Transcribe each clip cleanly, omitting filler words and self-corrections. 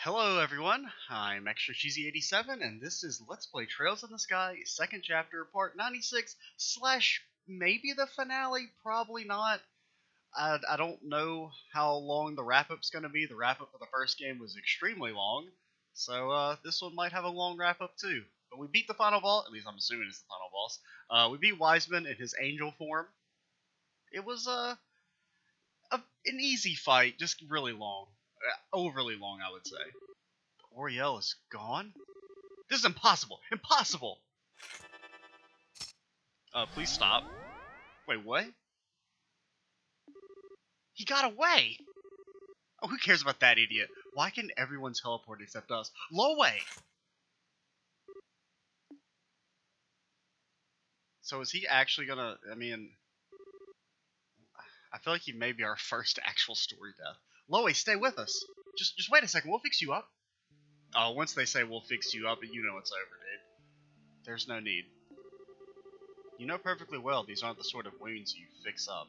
Hello everyone, I'm Extra Cheesy 87 and this is Let's Play Trails in the Sky, second chapter, part 96, slash maybe the finale, probably not. I don't know how long the wrap-up's going to be. The wrap-up for the first game was extremely long, so this one might have a long wrap-up too. But we beat the final boss, at least I'm assuming it's the final boss. We beat Wiseman in his angel form. It was an easy fight, just really long. Overly long, I would say. Auriel is gone? This is impossible! Impossible! Please stop. Wait, what? He got away! Oh, who cares about that idiot? Why can everyone teleport except us? Lowe! So is he actually gonna... I feel like he may be our first actual story death. Lowe, stay with us! Just wait a second, we'll fix you up. Oh, once they say we'll fix you up, you know it's over, dude. There's no need. You know perfectly well these aren't the sort of wounds you fix up.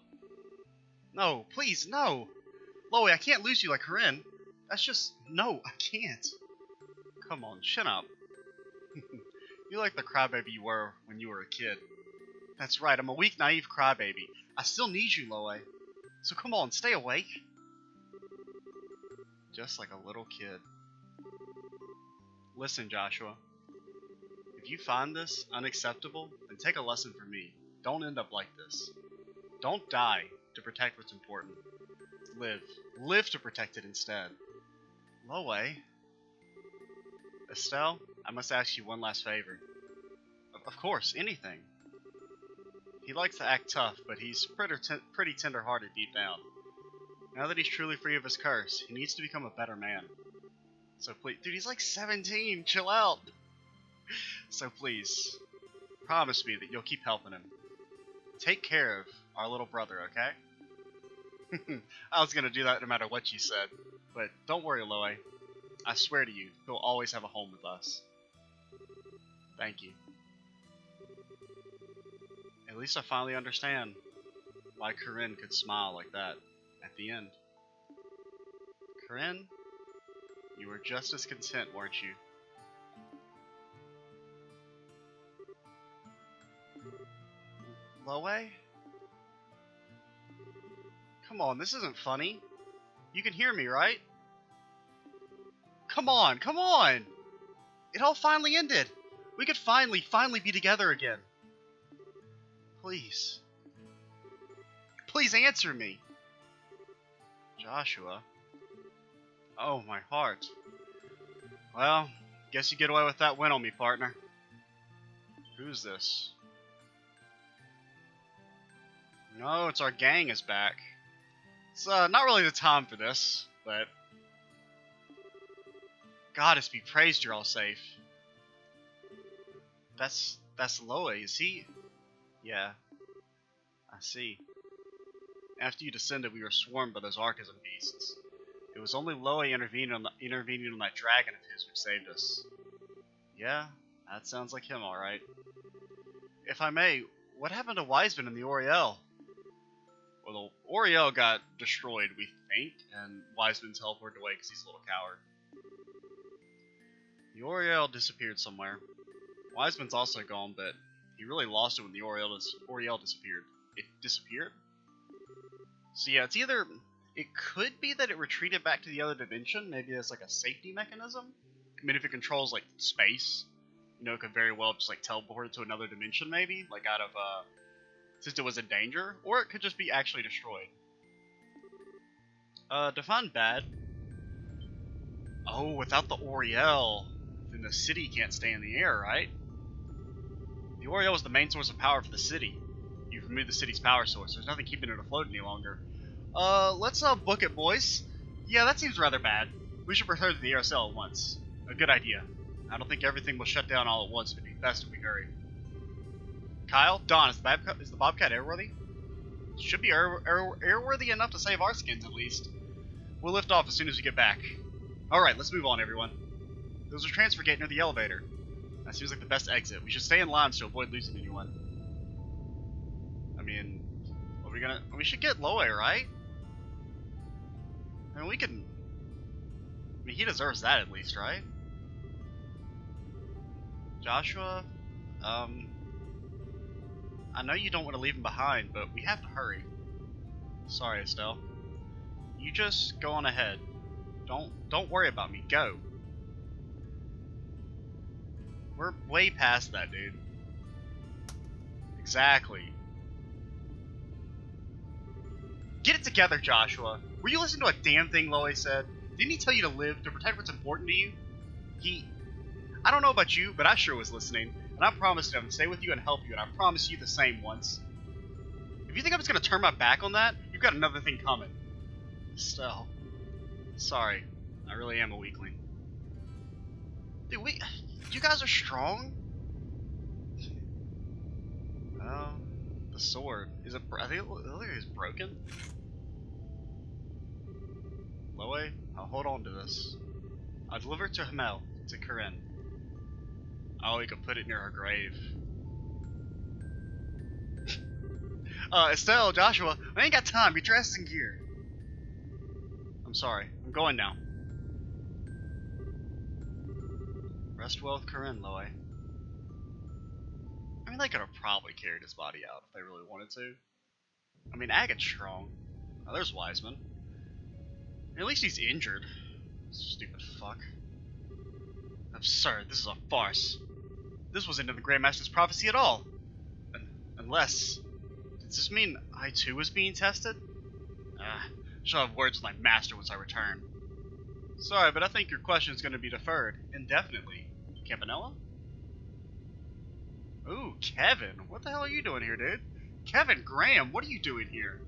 No, please, no! Lowe, I can't lose you like Corinne. That's just... No, I can't. Come on, chin up. You're like the crybaby you were when you were a kid. That's right, I'm a weak, naive crybaby. I still need you, Lowe. So come on, stay awake. Just like a little kid. Listen, Joshua. If you find this unacceptable, then take a lesson from me. Don't end up like this. Don't die to protect what's important. Live. Live to protect it instead. Lowe. Estelle, I must ask you one last favor. Of course, anything. He likes to act tough, but he's pretty tender-hearted deep down. Now that he's truly free of his curse, he needs to become a better man. So please, dude, he's like 17, chill out! So please, promise me that you'll keep helping him. Take care of our little brother, okay? I was gonna do that no matter what you said, but don't worry, Lowe. I swear to you, he'll always have a home with us. Thank you. At least I finally understand why Corinne could smile like that at the end. Corinne, you were just as content, weren't you? Lowe? Come on, this isn't funny. You can hear me, right? Come on, come on! It all finally ended! We could finally be together again. Please. Please answer me! Joshua? Oh, my heart. Well, guess you get away with that win on me, partner. Who's this? No, it's our gang is back. It's not really the time for this, but... Goddess be praised you're all safe. That's Lowe, is he? Yeah. I see. After you descended, we were swarmed by those Archism beasts. It was only Lowe intervening on that dragon of his which saved us. Yeah, that sounds like him, alright. If I may, what happened to Wiseman and the Auriel? Well, the Auriel got destroyed, we think, and Wiseman teleported away because he's a little coward. The Auriel disappeared somewhere. Wiseman's also gone, but he really lost it when the Auriel disappeared. It disappeared? So yeah, it's either... It could be that it retreated back to the other dimension, maybe as like a safety mechanism. I mean, if it controls like space, you know, it could very well just like teleport it to another dimension maybe, like out of, since it was in danger, or it could just be actually destroyed. Define bad. Oh, without the Auriel, then the city can't stay in the air, right? The Auriel was the main source of power for the city. You've removed the city's power source. There's nothing keeping it afloat any longer. Let's book it, boys. Yeah, that seems rather bad. We should return to the ARSL at once. A good idea. I don't think everything will shut down all at once, but it'd be best if we hurry. Kyle? Don, is the Bobcat airworthy? Should be airworthy enough to save our skins, at least. We'll lift off as soon as we get back. Alright, let's move on, everyone. There's a transfer gate near the elevator. That seems like the best exit. We should stay in lines to avoid losing anyone. I mean, we should get Lowe, right? I mean, we can... I mean, he deserves that at least, right? Joshua, I know you don't want to leave him behind, but we have to hurry. Sorry, Estelle. You just go on ahead. Don't worry about me. Go. We're way past that, dude. Exactly. Get it together, Joshua. Were you listening to a damn thing Lois said? Didn't he tell you to live, to protect what's important to you? I don't know about you, but I sure was listening. And I promised him to stay with you and help you, and I promised you the same once. If you think I'm just gonna turn my back on that, you've got another thing coming. Estelle. Sorry. I really am a weakling. Dude, you guys are strong? Oh, the sword. Is it? I think it looks like it's broken. Loe, I'll hold on to this. I'll deliver it to Hamel, to Corinne. Oh, we could put it near her grave. Estelle, Joshua, I ain't got time. Get dressed in gear. I'm sorry. I'm going now. Rest well with Corinne, Loe. I mean, they could have probably carried his body out if they really wanted to. I mean, Agate's strong. Oh, there's Wiseman. At least he's injured. Stupid fuck. Absurd. This is a farce. This wasn't in the Grandmaster's prophecy at all. Unless... Does this mean I too was being tested? Shall have words with my master once I return. Sorry, but I think your question is going to be deferred indefinitely. Campanella? Ooh, Kevin. What the hell are you doing here, dude? Kevin Graham, what are you doing here?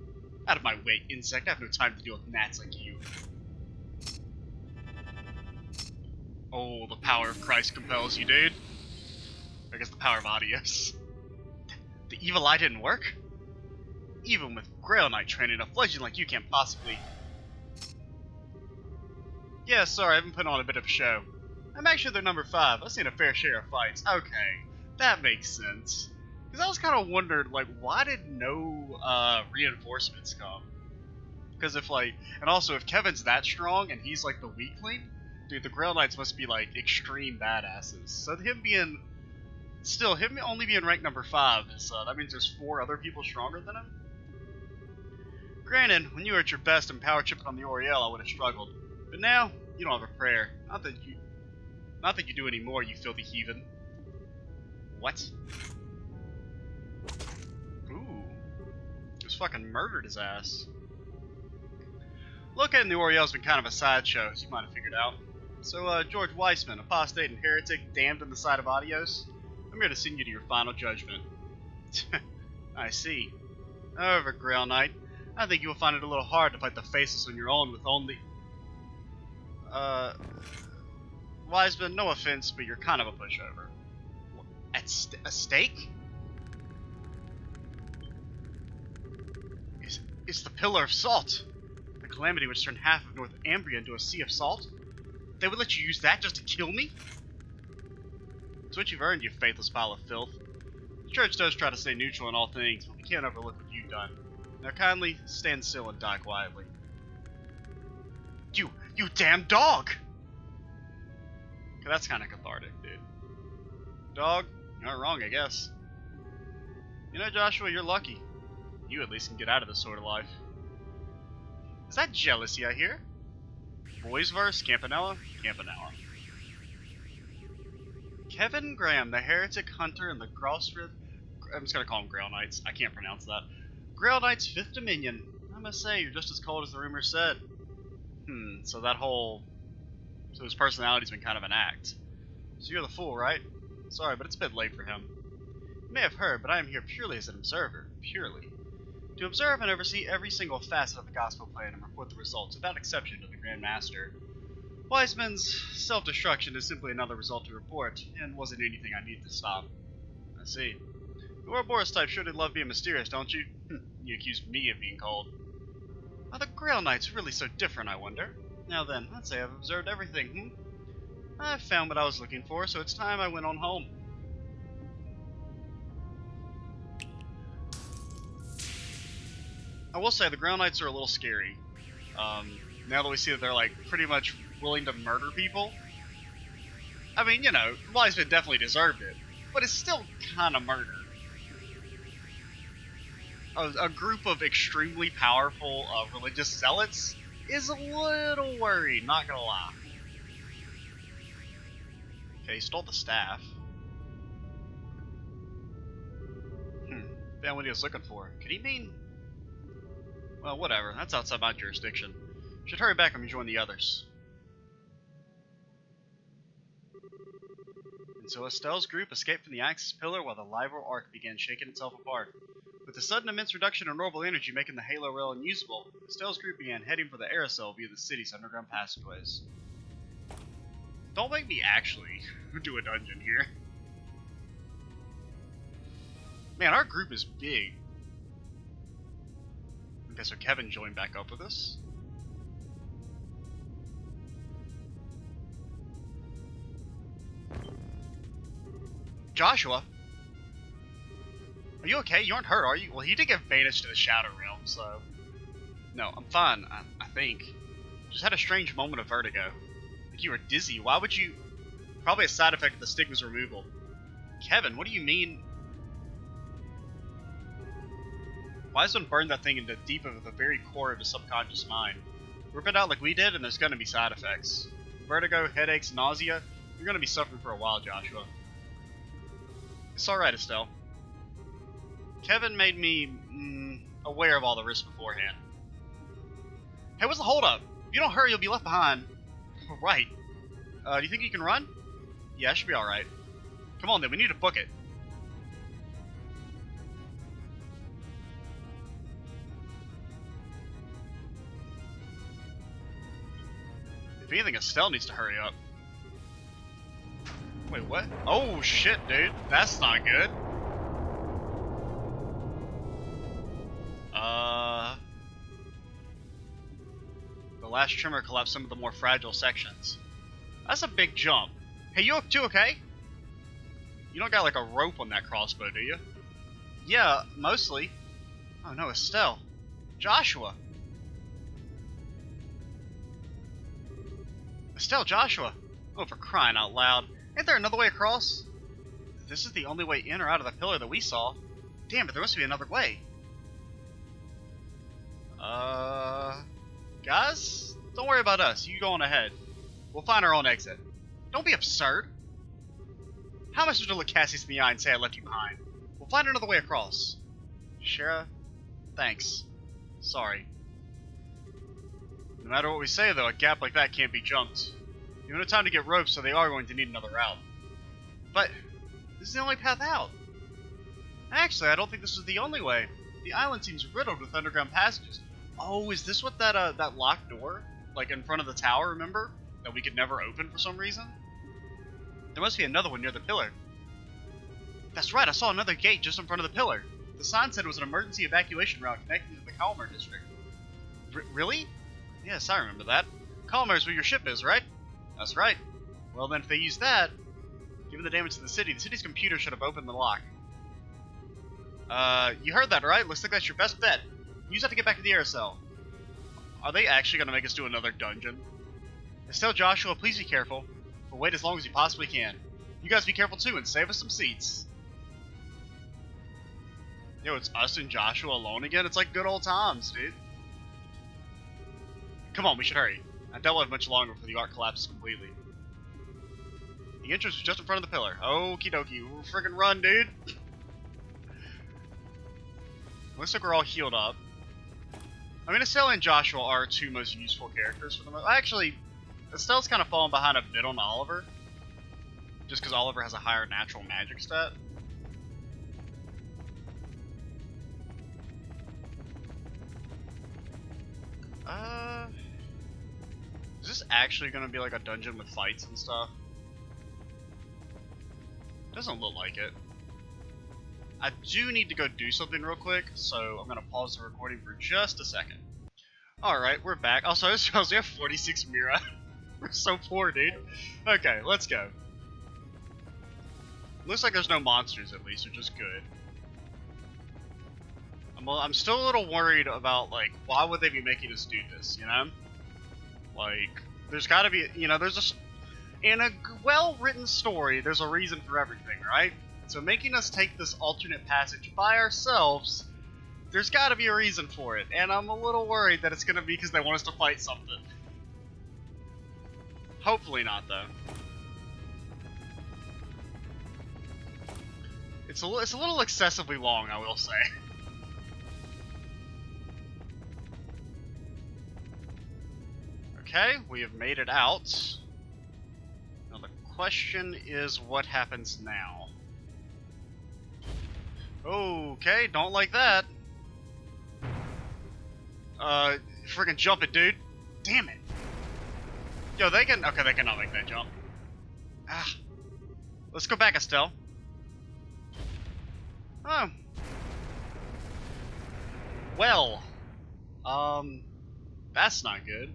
Out of my way, insect. I have no time to deal with gnats like you. Oh, the power of Christ compels you, dude. I guess the power of Adios. The evil eye didn't work? Even with Grail Knight training, a fledgling like you can't possibly... Yeah, sorry, I've been putting on a bit of a show. I'm actually their number 5. I've seen a fair share of fights. Okay, that makes sense. Because I was kind of wondering, like, why did no reinforcements come? Because if, like... And also, if Kevin's that strong and he's, like, the weakling, dude, the Grail Knights must be, like, extreme badasses. So him being... Still, him only being ranked number 5 is, that means there's 4 other people stronger than him? Granted, when you were at your best and power tripping on the Oriel, I would have struggled. But now, you don't have a prayer. Not that you do anymore, you filthy heathen. What? Ooh. Just fucking murdered his ass. Locating the Oriel's been kind of a sideshow, as you might have figured out. So, George Weissman, apostate and heretic damned in the sight of Adios, I'm here to send you to your final judgment. I see. However, Grail Knight, I think you will find it a little hard to fight the Faceless on your own with only... Wiseman, no offense, but you're kind of a pushover. At a stake? It's the Pillar of Salt. The calamity which turned half of North Ambria into a sea of salt. They would let you use that just to kill me? It's what you've earned, you faithless pile of filth. The church does try to stay neutral in all things, but we can't overlook what you've done. Now kindly stand still and die quietly. You damn dog! Okay, that's kind of cathartic, dude. Dog, you're not wrong, I guess. You know, Joshua, you're lucky. You at least can get out of this sort of life. Is that jealousy I hear? Boys verse, Campanella? Campanella. Kevin Graham, the heretic hunter in the Grosford... I'm just gonna call them Grail Knights. I can't pronounce that. Grail Knights 5th Dominion. I must say, you're just as cold as the rumor said. So that whole... So his personality's been kind of an act. So you're the fool, right? Sorry, but it's a bit late for him. You may have heard, but I am here purely as an observer. Purely. To observe and oversee every single facet of the gospel plan and report the results, without exception, to the Grand Master. Wiseman's self-destruction is simply another result to report, and wasn't anything I need to stop. I see. The Ouroboros type sure did love being mysterious, don't you? You accused me of being cold. Are the Grail Knights really so different, I wonder? Now then, let's say I've observed everything, I've found what I was looking for, so it's time I went on home. I will say, the Grail Knights are a little scary. Now that we see that they're, like, pretty much willing to murder people. I mean, you know, Wise Man definitely deserved it, but it's still kind of murder. A group of extremely powerful religious zealots is a little worried, not gonna lie. Okay, he stole the staff. Found what he was looking for. Could he mean... Well, whatever. That's outside my jurisdiction. Should hurry back and join the others. And so Estelle's group escaped from the Axis Pillar while the Liveral Arc began shaking itself apart. With the sudden immense reduction in orbital energy making the Halo Rail unusable, Estelle's group began heading for the Aerosol via the city's underground passageways. Don't make me actually do a dungeon here. Man, our group is big. Okay, so Kevin joined back up with us. Joshua? Are you okay? You aren't hurt, are you? Well, he did get banished to the Shadow Realm, so... No, I'm fine, I think. Just had a strange moment of vertigo. Like you were dizzy. Why would you... Probably a side effect of the stigma's removal. Kevin, what do you mean... Why does one burn that thing into deep of the very core of his subconscious mind? Rip it out like we did, and there's gonna be side effects. Vertigo, headaches, nausea. You're gonna be suffering for a while, Joshua. It's alright, Estelle. Kevin made me aware of all the risks beforehand. Hey, what's the holdup? If you don't hurry, you'll be left behind. Right. Do you think you can run? Yeah, it should be alright. Come on then, we need to book it. If anything, Estelle needs to hurry up. Wait, what? Oh shit, dude. That's not good. The last trimmer collapsed some of the more fragile sections. That's a big jump. Hey, you okay? You don't got like a rope on that crossbow, do you? Yeah, mostly. Oh no, Estelle. Joshua. Estelle, Joshua. Oh, for crying out loud. Ain't there another way across? This is the only way in or out of the pillar that we saw. Damn, but there must be another way. Guys? Don't worry about us. You go on ahead. We'll find our own exit. Don't be absurd. How am I supposed to look Cassius in the eye and say I left you behind? We'll find another way across. Shara? Thanks. Sorry. No matter what we say, though, a gap like that can't be jumped. You have no time to get ropes, so they are going to need another route. But this is the only path out. Actually, I don't think this is the only way. The island seems riddled with underground passages. Oh, is this what that locked door, like in front of the tower, remember? That we could never open for some reason? There must be another one near the pillar. That's right, I saw another gate just in front of the pillar. The sign said it was an emergency evacuation route connecting to the Kalmar district. Really? Yes, I remember that. Kalmar is where your ship is, right? That's right. Well then, if they use that, given the damage to the city's computer should have opened the lock. You heard that, right? Looks like that's your best bet. Use that to get back to the Aerosol. Are they actually going to make us do another dungeon? Estelle, Joshua, please be careful. But wait as long as you possibly can. You guys be careful too and save us some seats. Yo, it's us and Joshua alone again? It's like good old times, dude. Come on, we should hurry. I doubt we'll have much longer before the arc collapses completely. The entrance was just in front of the pillar. Okie dokie, we'll friggin' run, dude. Looks like we're all healed up. I mean, Estelle and Joshua are our two most useful characters for the most. Actually, Estelle's kind of fallen behind a bit on Oliver. Just because Oliver has a higher natural magic stat. Is this actually going to be like a dungeon with fights and stuff? Doesn't look like it. I do need to go do something real quick, so I'm going to pause the recording for just a second. Alright, we're back. Also, this shows we have 46 Mira. We're so poor, dude. Okay, let's go. Looks like there's no monsters, at least, which is good. I'm still a little worried about, like, why would they be making us do this, you know? Like, There's got to be, you know, in a well-written story, there's a reason for everything, right? So making us take this alternate passage by ourselves, there's got to be a reason for it, and I'm a little worried that it's going to be because they want us to fight something. Hopefully not, though. It's a little excessively long, I will say. Okay, we have made it out. Now the question is, what happens now? Okay, don't like that. Freaking jump it, dude. Damn it. Yo, they cannot make that jump. Ah. Let's go back, Estelle. Oh. Well. That's not good.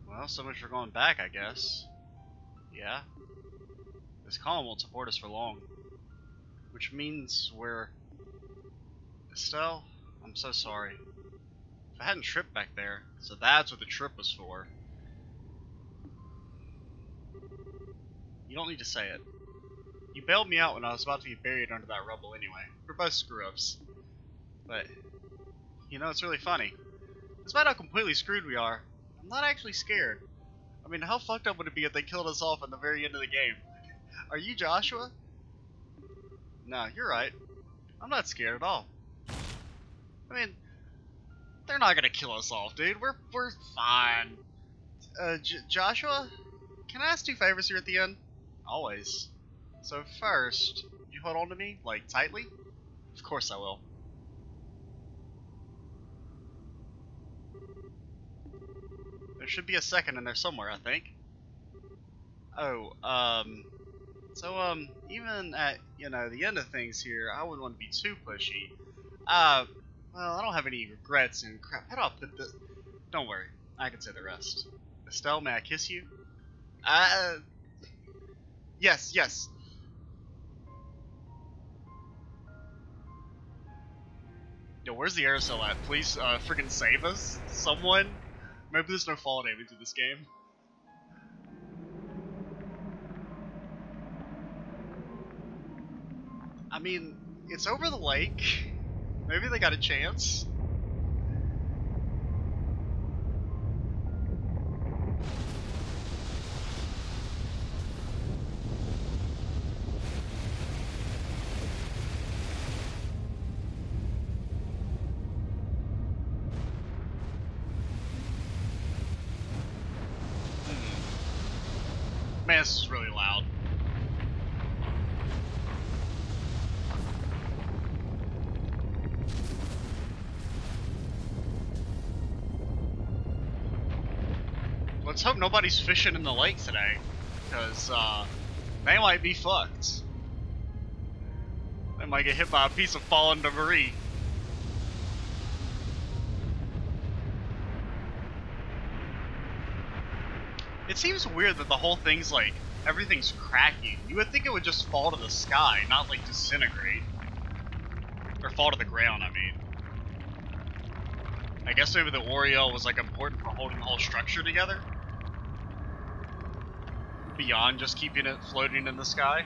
Well, so much for going back, I guess. Yeah. This column won't support us for long. Which means we're... Estelle, I'm so sorry. If I hadn't tripped back there, so that's what the trip was for. You don't need to say it. You bailed me out when I was about to be buried under that rubble anyway. We're both screw-ups. But, you know, it's really funny. Despite how completely screwed we are, I'm not actually scared. I mean, how fucked up would it be if they killed us off at the very end of the game? Are you Joshua? No, you're right. I'm not scared at all. I mean, they're not gonna kill us off, dude. We're fine. Joshua? Can I ask 2 favors here at the end? Always. So first, you hold on to me, like, tightly? Of course I will. There should be a second in there somewhere, I think. Oh, even at, you know, the end of things here, I wouldn't want to be too pushy. Well, I don't have any regrets and crap. Head off, don't worry, I can say the rest. Estelle, may I kiss you? Yes, yes. Yo, where's the aerosol at? Please, freaking save us? Someone? Maybe there's no fall damage in this game. I mean, it's over the lake. Maybe they got a chance. Man, this is really loud. Let's hope nobody's fishing in the lake today, because they might be fucked. They might get hit by a piece of fallen debris. It seems weird that the whole thing's like, everything's cracking. You would think it would just fall to the sky, not like disintegrate. Or fall to the ground, I mean. I guess maybe the Oriole was like important for holding the whole structure together. Beyond just keeping it floating in the sky.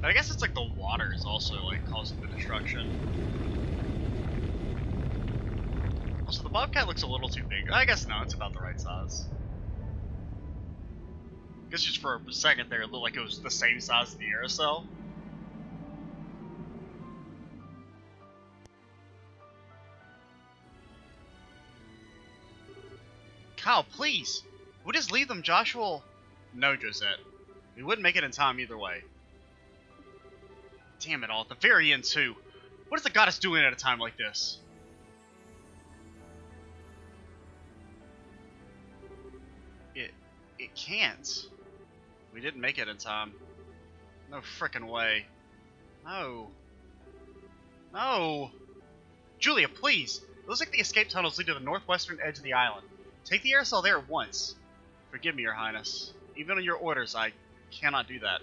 But I guess it's like the water is also like causing the destruction. Also, the Bobcat looks a little too big. I guess no, it's about the right size. I guess just for a second there, it looked like it was the same size as the aerosol. Kyle, please! We'll just leave them, Joshua. No, Josette. We wouldn't make it in time either way. Damn it all, at the very end too. What is the goddess doing at a time like this? It can't. We didn't make it in time. No frickin' way. No. No! Julia, please! It looks like the escape tunnels lead to the northwestern edge of the island. Take the aerosol there at once. Forgive me, Your Highness. Even on your orders, I cannot do that.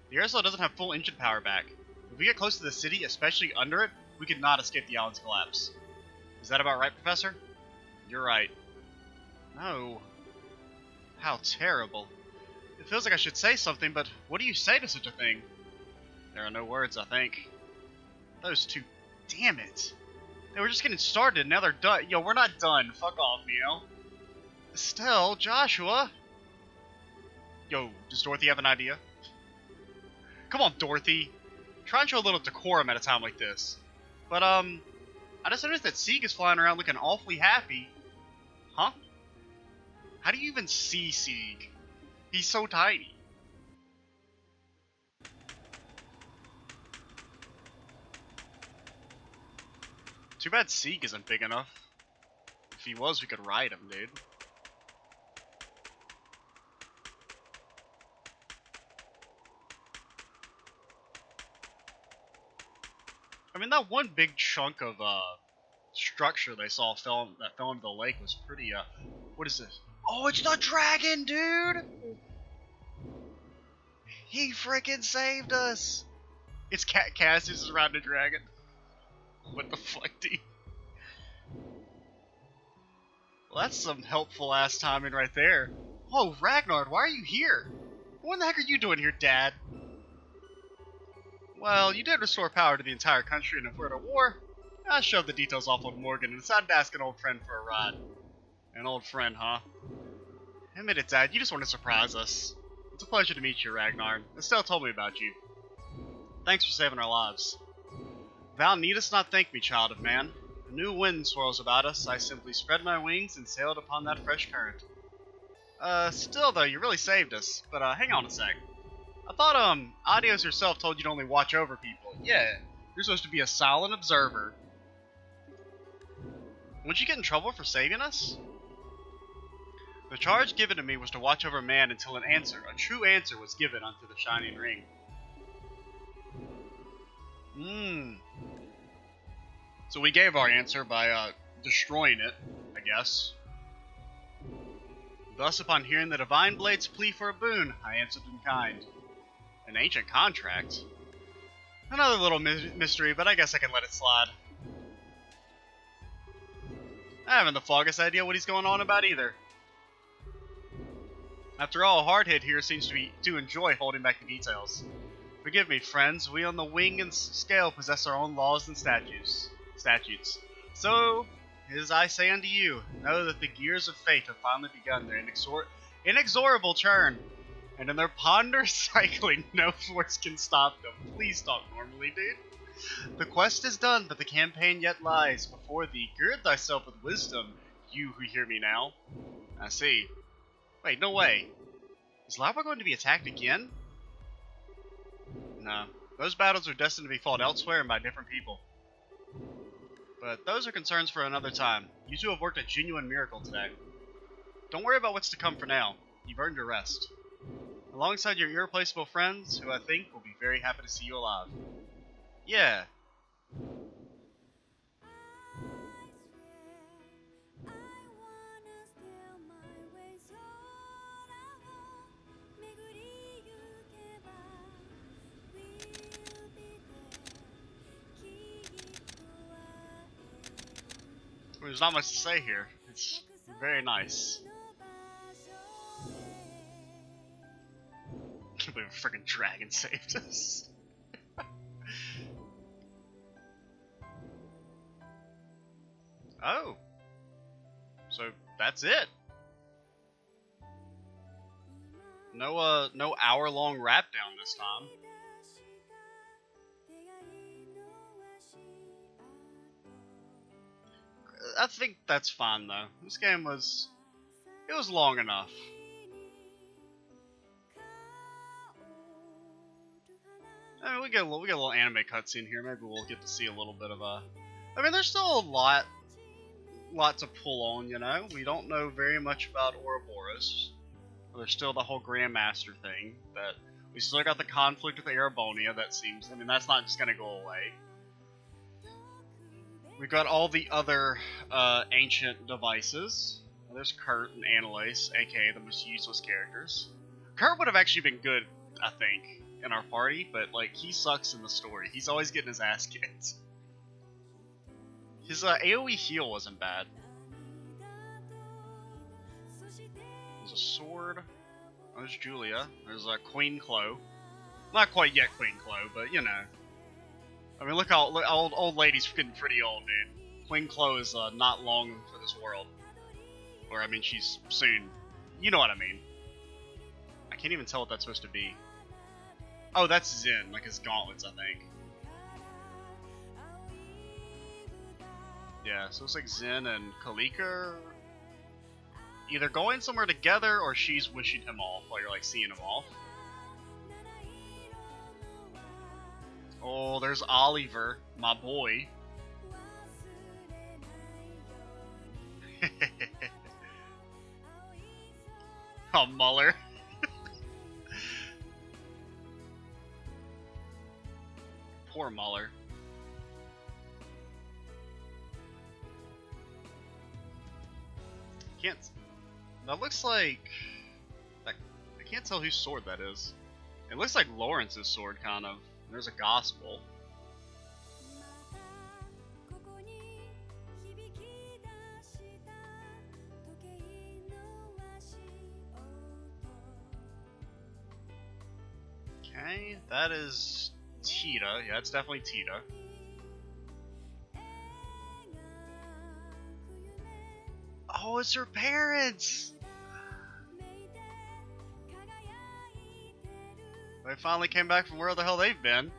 The aerosol doesn't have full engine power back. If we get close to the city, especially under it, we could not escape the island's collapse. Is that about right, Professor? You're right. No. How terrible. It feels like I should say something, but what do you say to such a thing? There are no words, I think. Those two, damn it. They were just getting started, and now they're done. Yo, we're not done. Fuck off, Neo. Estelle, Joshua. Yo, does Dorothy have an idea? Come on, Dorothy. Try and show a little decorum at a time like this. But, I just noticed that Sieg is flying around looking awfully happy. Huh? How do you even see Sieg? He's so tiny. Too bad Sieg isn't big enough. If he was, we could ride him, dude. I mean, that one big chunk of structure they saw that fell into the lake was pretty. What is this? Oh, it's the dragon, dude! He freaking saved us. It's Cassius around the dragon. What the fuck, dude? Well, that's some helpful ass timing right there. Oh, Ragnar, why are you here? What the heck are you doing here, Dad? Well, you did restore power to the entire country in a Florida war. I shoved the details off on Morgan and decided to ask an old friend for a ride. An old friend, huh? Admit it, Dad, you just want to surprise us. It's a pleasure to meet you, Ragnar. Estelle told me about you. Thanks for saving our lives. Thou needest not thank me, child of man. A new wind swirls about us. I simply spread my wings and sailed upon that fresh current. Still though, you really saved us. But hang on a sec. I thought Adios herself told you to only watch over people. Yeah, you're supposed to be a silent observer. Wouldn't you get in trouble for saving us? The charge given to me was to watch over man until an answer, a true answer, was given unto the Shining Ring. So we gave our answer by destroying it, I guess. Thus, upon hearing the Divine Blade's plea for a boon, I answered in kind. An ancient contract? Another little mystery, but I guess I can let it slide. I haven't the foggiest idea what he's going on about either. After all, Hardhead here seems to enjoy holding back the details. Forgive me, friends, we on the wing and scale possess our own laws and statutes. So, as I say unto you, know that the gears of fate have finally begun their inexorable turn. And in their ponderous cycling, no force can stop them. Please talk normally, dude. The quest is done, but the campaign yet lies before thee. Gird thyself with wisdom, you who hear me now. I see. Wait, no way. Is Lava going to be attacked again? No. Those battles are destined to be fought elsewhere and by different people. But those are concerns for another time. You two have worked a genuine miracle today. Don't worry about what's to come for now. You've earned your rest. Alongside your irreplaceable friends, who I think will be very happy to see you alive. Yeah. There's not much to say here. It's very nice. I can't believe a freaking dragon saved us. Oh. So that's it. No hour-long rap down this time. I think that's fine though. This game was long enough. I mean, we get a little anime cutscene here. Maybe we'll get to see a little bit of a. I mean, there's still a lot to pull on. You know, we don't know very much about Ouroboros. There's still the whole Grandmaster thing. That we still got the conflict with Erebonia. That seems. I mean, that's not just gonna go away. We've got all the other ancient devices. There's Kurt and Annalise, aka the most useless characters. Kurt would have actually been good, I think, in our party, but like he sucks in the story. He's always getting his ass kicked. His AoE heal wasn't bad. There's a sword. Oh, there's Julia. There's Queen Chloe. Not quite yet Queen Chloe, but you know. I mean, look how old lady's getting pretty old, dude. Queen Chloe is not long for this world. Or, I mean, she's soon. You know what I mean. I can't even tell what that's supposed to be. Oh, that's Zen, like his gauntlets, I think. Yeah, so it's like Zen and Kalika are either going somewhere together or she's wishing him off while you're like seeing him off. Oh, there's Oliver, my boy. Oh, Muller. Poor Muller. Can't. That looks like. I can't tell whose sword that is. It looks like Lawrence's sword, kind of. There's a gospel. Okay, that is Tita. Yeah, it's definitely Tita. Oh, it's her parents! They finally came back from where the hell they've been.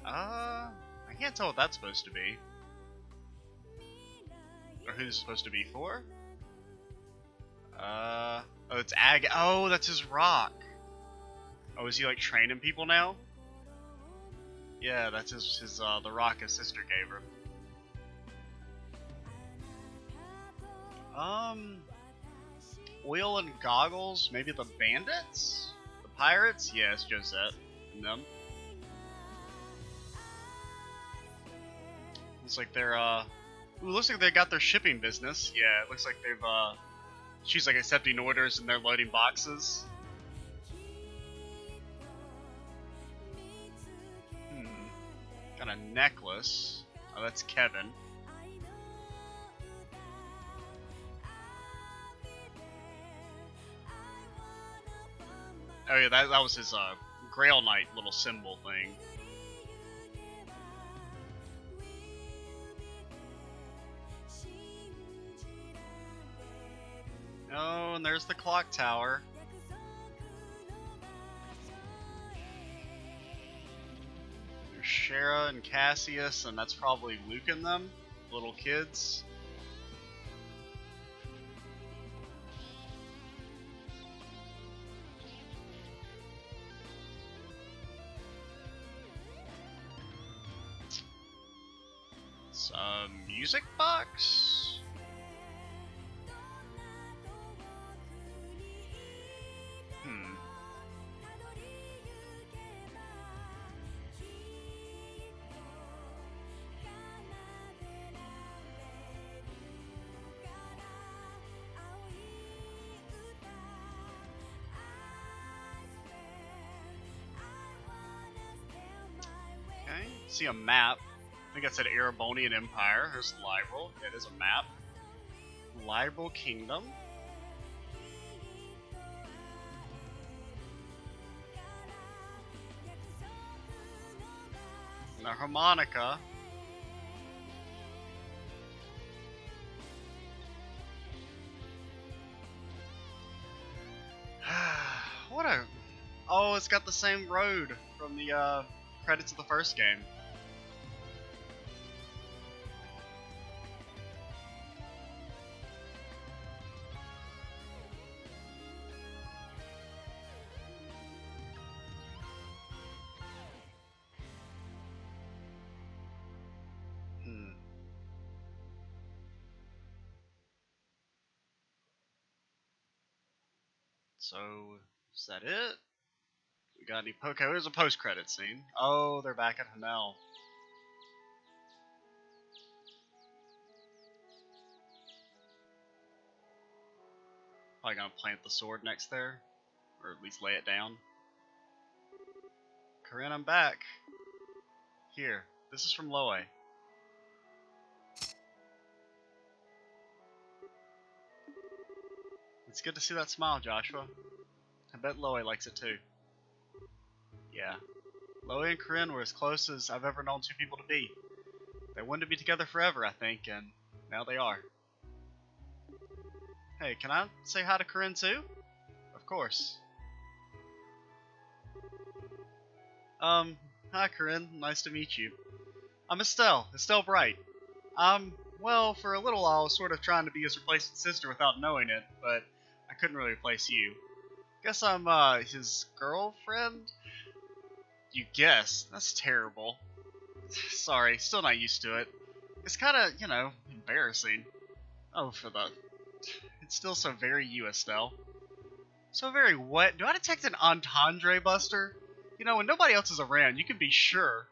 I can't tell what that's supposed to be. Or who's supposed to be for? Oh, it's Ag. Oh, that's his rock. Oh, is he like training people now? Yeah, that's his the rock his sister gave her. Oil and goggles, maybe the bandits? The pirates? Yeah, it's Josette and them. Looks like they're looks like they got their shipping business. Yeah, it looks like they've she's like accepting orders and they're loading boxes. Got a necklace. Oh, that's Kevin. Oh yeah, that was his Grail Knight little symbol thing. Oh, and there's the clock tower. There's Shara and Cassius, and that's probably Luke and them, little kids. Some music box? Okay, see a map. I think I said Erebonian Empire. There's Liberl. It is a map. Liberl Kingdom. And a harmonica. What a... Oh, it's got the same road from the credits of the first game. So, is that it? We got any okay, here's a post-credit scene. Oh, they're back at Hamel. Probably gonna plant the sword next there. Or at least lay it down. Corinne, I'm back. Here, this is from Loe. It's good to see that smile, Joshua. I bet Loe likes it too. Yeah. Loe and Corinne were as close as I've ever known two people to be. They wanted to be together forever, I think, and now they are. Hey, can I say hi to Corinne too? Of course. Hi Corinne, nice to meet you. I'm Estelle Bright. Well, for a little while I was sort of trying to be his replacement sister without knowing it, but I couldn't really replace you. Guess I'm, his girlfriend? You guess? That's terrible. Sorry, still not used to it. It's kinda, you know, embarrassing. Oh, for the... It's still so very you, Estelle. So very what? Do I detect an entendre buster? You know, when nobody else is around, you can be sure.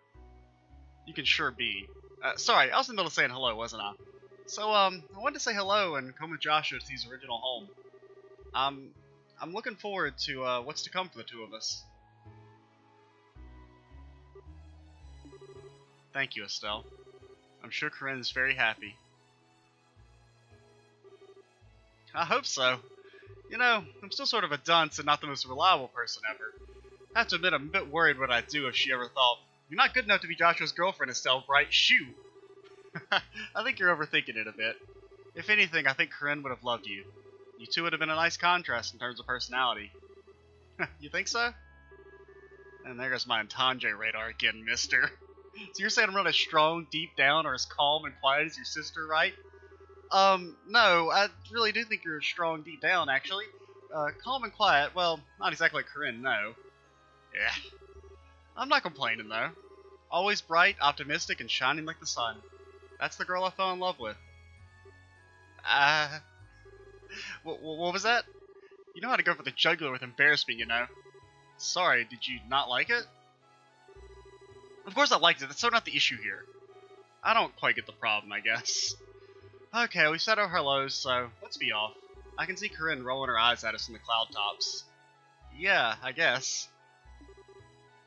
You can sure be. Sorry, I was in the middle of saying hello, wasn't I? So, I wanted to say hello and come with Joshua to his original home. I'm looking forward to, what's to come for the two of us. Thank you, Estelle. I'm sure Corinne is very happy. I hope so. You know, I'm still sort of a dunce and not the most reliable person ever. I have to admit, I'm a bit worried what I'd do if she ever thought, "You're not good enough to be Joshua's girlfriend, Estelle Bright, shoo!" I think you're overthinking it a bit. If anything, I think Corinne would have loved you. You two would have been a nice contrast in terms of personality. You think so? And there goes my entendre radar again, mister. So you're saying I'm not as strong deep down or as calm and quiet as your sister, right? No, I really do think you're strong deep down, actually. Calm and quiet, well, not exactly like Corinne, no. Yeah. I'm not complaining, though. Always bright, optimistic, and shining like the sun. That's the girl I fell in love with. What was that? You know how to go for the jugular with embarrassment, you know. Sorry, did you not like it? Of course I liked it, that's so not the issue here. I don't quite get the problem, I guess. Okay, we said our hellos, so let's be off. I can see Corinne rolling her eyes at us in the cloud tops. Yeah, I guess.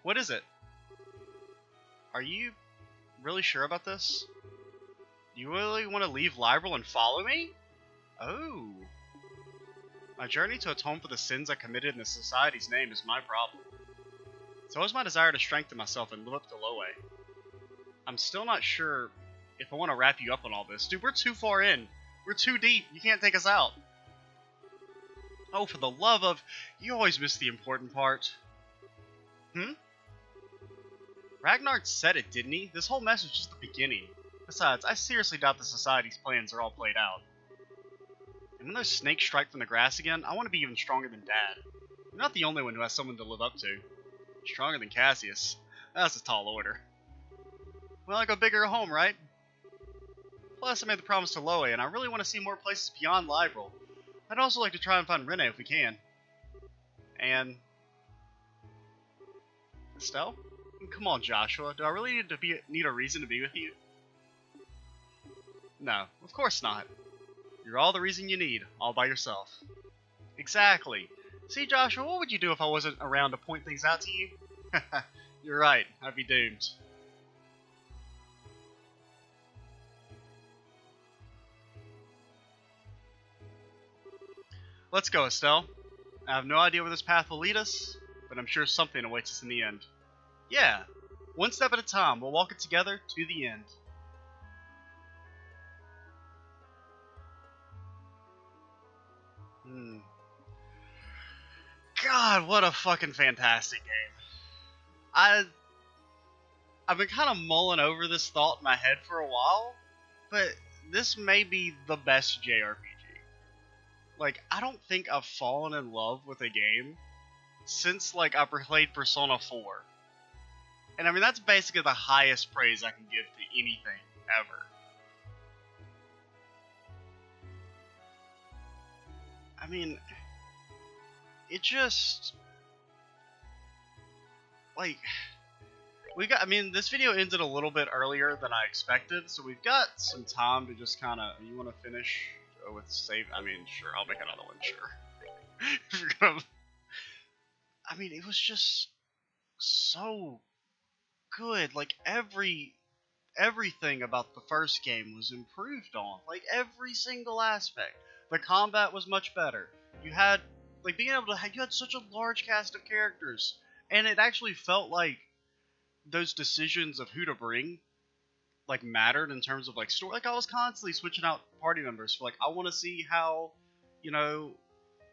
What is it? Are you really sure about this? Do you really want to leave Liberl and follow me? Oh. My journey to atone for the sins I committed in the Society's name is my problem. So is my desire to strengthen myself and live up to Loe. I'm still not sure if I want to wrap you up on all this. Dude, we're too far in. We're too deep. You can't take us out. Oh, for the love of... You always miss the important part. Ragnar said it, didn't he? This whole mess was just the beginning. Besides, I seriously doubt the Society's plans are all played out. And when those snakes strike from the grass again, I want to be even stronger than Dad. You're not the only one who has someone to live up to. Stronger than Cassius. That's a tall order. Well, I go bigger at home, right? Plus, I made the promise to Loe, and I really want to see more places beyond Liberl. I'd also like to try and find Rene if we can. And... Estelle? Come on, Joshua. Do I really need a reason to be with you? No, of course not. You're all the reason you need, all by yourself. Exactly. See, Joshua, what would you do if I wasn't around to point things out to you? You're right, I'd be doomed. Let's go, Estelle. I have no idea where this path will lead us, but I'm sure something awaits us in the end. Yeah, one step at a time, we'll walk it together to the end. God, what a fucking fantastic game. I've been kind of mulling over this thought in my head for a while, but this may be the best JRPG. Like, I don't think I've fallen in love with a game since, like, I played Persona 4. And I mean, that's basically the highest praise I can give to anything, ever. I mean, it just like I mean, this video ended a little bit earlier than I expected, so we've got some time to just kind of. You want to finish with save? I mean, sure, I'll make another one. Sure. I mean, it was just so good. Like everything about the first game was improved on. Like every single aspect. The combat was much better. You had like being able to. You had such a large cast of characters, and it actually felt like those decisions of who to bring like mattered in terms of like story. Like I was constantly switching out party members for like I want to see how, you know,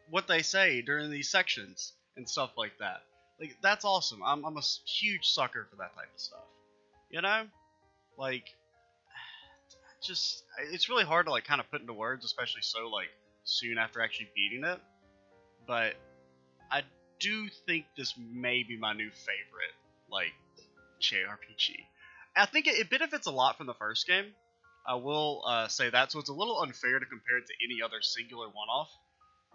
what they say during these sections and stuff like that. Like that's awesome. I'm a huge sucker for that type of stuff. You know, like just it's really hard to like kind of put into words, especially so like soon after actually beating it. But I do think this may be my new favorite like JRPG. I think it benefits a lot from the first game. I will say that, so it's a little unfair to compare it to any other singular one-off,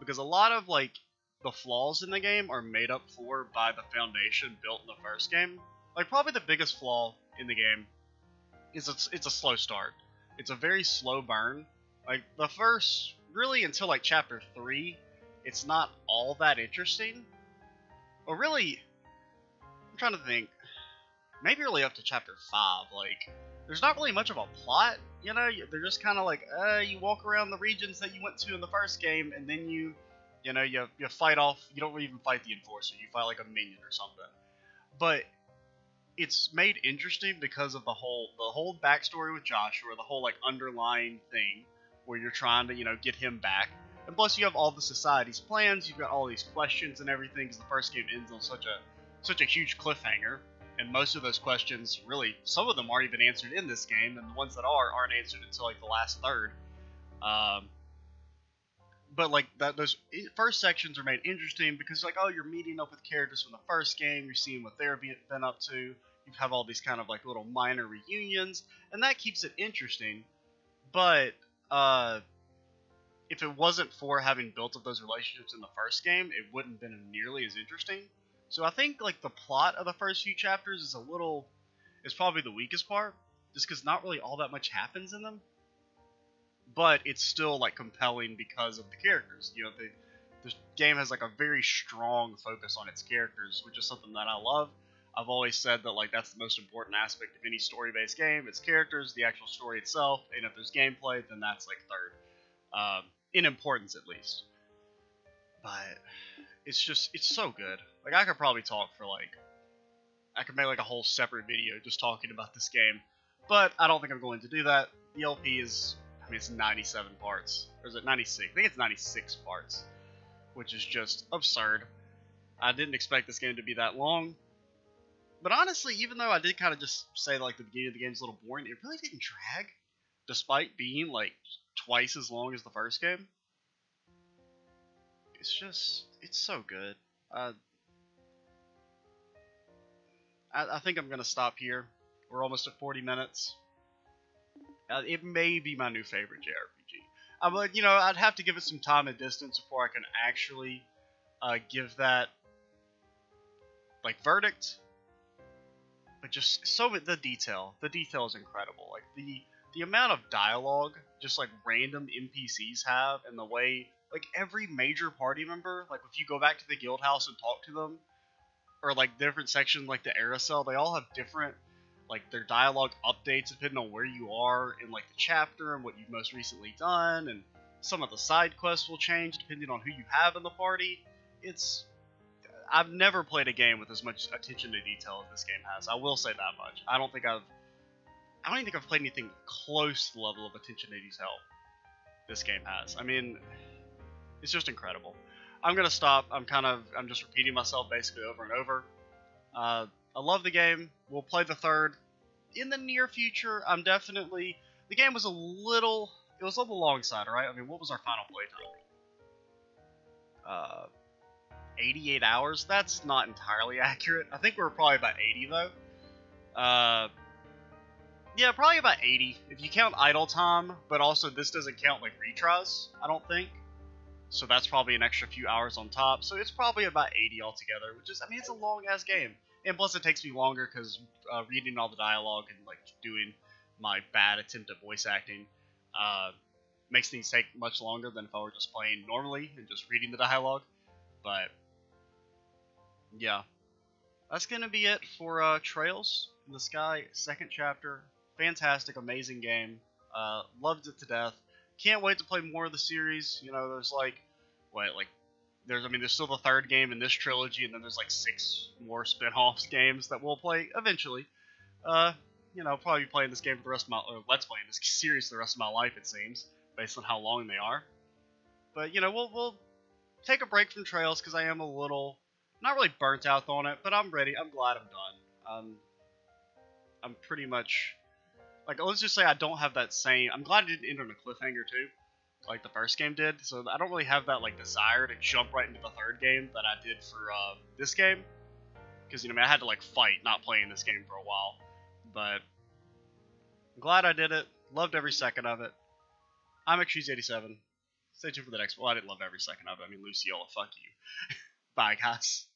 because a lot of like the flaws in the game are made up for by the foundation built in the first game. Like probably the biggest flaw in the game is it's a slow start. It's a very slow burn. Like the first, really until like chapter 3, it's not all that interesting. Or really, I'm trying to think. Maybe really up to chapter 5, like, there's not really much of a plot, you know, they're just kind of like, you walk around the regions that you went to in the first game, and then you fight off, you don't even fight the Enforcer, you fight like a minion or something. But it's made interesting because of the whole backstory with Joshua, the whole like underlying thing, where you're trying to, you know, get him back. And plus you have all the society's plans, you've got all these questions and everything, because the first game ends on such a huge cliffhanger. And most of those questions, really, some of them aren't even answered in this game, and the ones that aren't answered until like the last third. But like those first sections are made interesting because like, oh, you're meeting up with characters from the first game, you're seeing what they're been up to. You have all these kind of like little minor reunions, and that keeps it interesting. But if it wasn't for having built up those relationships in the first game, it wouldn't have been nearly as interesting. So I think like the plot of the first few chapters is probably the weakest part, just because not really all that much happens in them. But it's still like compelling because of the characters. You know, the game has like a very strong focus on its characters, which is something that I love. I've always said that like that's the most important aspect of any story-based game. It's characters, the actual story itself, and if there's gameplay, then that's like third, in importance at least. But it's so good. Like I could probably talk for like, I could make like a whole separate video just talking about this game, but I don't think I'm going to do that. The LP is, I mean, it's 97 parts, or is it 96? I think it's 96 parts, which is just absurd. I didn't expect this game to be that long, but honestly, even though I did kind of just say like the beginning of the game's a little boring, it really didn't drag, despite being like twice as long as the first game. It's so good. I think I'm going to stop here. We're almost at 40 minutes. It may be my new favorite JRPG. But, you know, I'd have to give it some time and distance before I can actually give that, like, verdict. But just the detail is incredible. Like, the amount of dialogue just, like, random NPCs have, and the way, like, every major party member, like, if you go back to the guild house and talk to them, or like different sections like the Aerocell, they all have different like their dialogue updates depending on where you are in like the chapter and what you've most recently done, and some of the side quests will change depending on who you have in the party. I've never played a game with as much attention to detail as this game has. I will say that much. I don't even think I've played anything close to the level of attention to detail this game has. I mean, it's just incredible. I'm gonna stop. I'm just repeating myself basically over and over. I love the game. We'll play the third in the near future. The game was it was on the long side, right? I mean, what was our final playtime? 88 hours? That's not entirely accurate. I think we were probably about 80 though. Yeah, probably about 80 if you count idle time, but also this doesn't count like retries, I don't think. So that's probably an extra few hours on top. So it's probably about 80 altogether, which is, I mean, it's a long ass game. And plus, it takes me longer because reading all the dialogue and like doing my bad attempt at voice acting uh, makes things take much longer than if I were just playing normally and just reading the dialogue. But yeah, that's gonna be it for Trails in the Sky second chapter. Fantastic, amazing game. Loved it to death. Can't wait to play more of the series. You know, there's like what like there's still the third game in this trilogy, and then there's like 6 more spin-offs games that we'll play eventually. Uh, probably be playing this game for the rest of my or let's play this series for the rest of my life, it seems, based on how long they are. But we'll take a break from Trails because I am a little not really burnt out on it, but I'm ready. I'm glad I'm done. I'm pretty much like let's just say I don't have that same. I'm glad it didn't end on a cliffhanger too, like the first game did. So I don't really have that like desire to jump right into the third game that I did for this game, because I had to like fight not playing this game for a while. But I'm glad I did it. Loved every second of it. I'm Xcheese87. Stay tuned for the next one. Well, I didn't love every second of it. I mean, Luciola, fuck you. Bye, guys.